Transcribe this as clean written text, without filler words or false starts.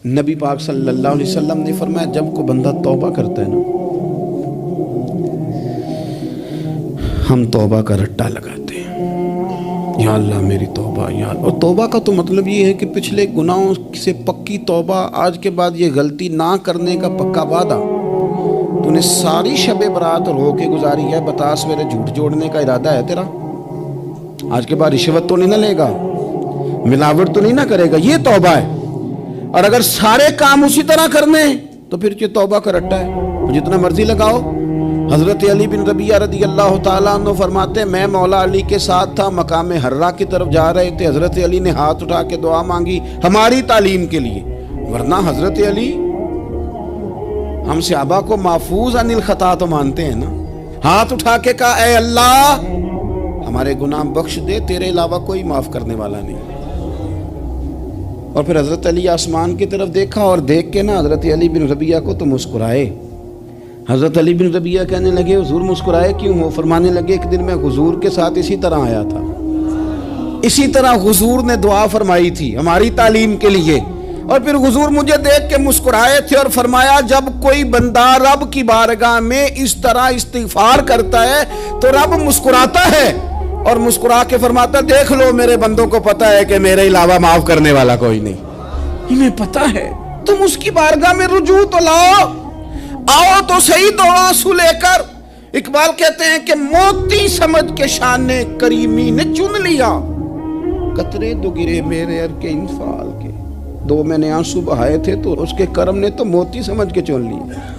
نبی پاک صلی اللہ علیہ وسلم نے فرمایا جب کوئی بندہ توبہ کرتا ہے نا، ہم توبہ کا رٹا لگاتے ہیں، یا اللہ میری توبہ یا اللہ۔ اور توبہ کا تو مطلب یہ ہے کہ پچھلے گناہوں سے پکی توبہ، آج کے بعد یہ غلطی نہ کرنے کا پکا وعدہ۔ تو نے ساری شب برات رو کے گزاری ہے، بتا سویرے جھوٹ جوڑنے کا ارادہ ہے تیرا؟ آج کے بعد رشوت تو نہیں نہ لے گا، ملاوٹ تو نہیں نہ کرے گا، یہ توبہ ہے۔ اور اگر سارے کام اسی طرح کرنے تو پھر یہ توبہ کا رٹا ہے، جتنا مرضی لگاؤ۔ حضرت علی بن ربیعہ رضی اللہ تعالیٰ عنہ فرماتے ہیں میں مولا علی کے ساتھ تھا، مقام حرہ کی طرف جا رہے تھے، حضرت علی نے ہاتھ اٹھا کے دعا مانگی ہماری تعلیم کے لیے، ورنہ حضرت علی ہم صحابہ کو محفوظ عن الخطا تو مانتے ہیں نا۔ ہاتھ اٹھا کے کہا اے اللہ ہمارے گناہ بخش دے، تیرے علاوہ کوئی معاف کرنے والا نہیں۔ اور پھر حضرت علی آسمان کی طرف دیکھا اور دیکھ کے نا حضرت علی بن ربیعہ کو تو مسکرائے۔ حضرت علی بن ربیعہ کہنے لگے حضور مسکرائے کیوں ہو؟ فرمانے لگے ایک دن میں حضور کے ساتھ اسی طرح آیا تھا، اسی طرح حضور نے دعا فرمائی تھی ہماری تعلیم کے لیے، اور پھر حضور مجھے دیکھ کے مسکرائے تھے اور فرمایا جب کوئی بندہ رب کی بارگاہ میں اس طرح استغفار کرتا ہے تو رب مسکراتا ہے، اور مسکرا کے فرماتا دیکھ لو میرے بندوں کو پتا ہے کہ میرے علاوہ معاف کرنے والا کوئی نہیں، انہیں پتا ہے، تم اس کی بارگاہ میں رجوع تو لاؤ، آؤ تو صحیح دو آنسو لے کر۔ اقبال کہتے ہیں کہ موتی سمجھ کے شان کریمی نے چن لیا، قطرے دو گرے میرے ار کے انفال کے، دو میں نے آنسو بہائے تھے تو اس کے کرم نے تو موتی سمجھ کے چن لیا۔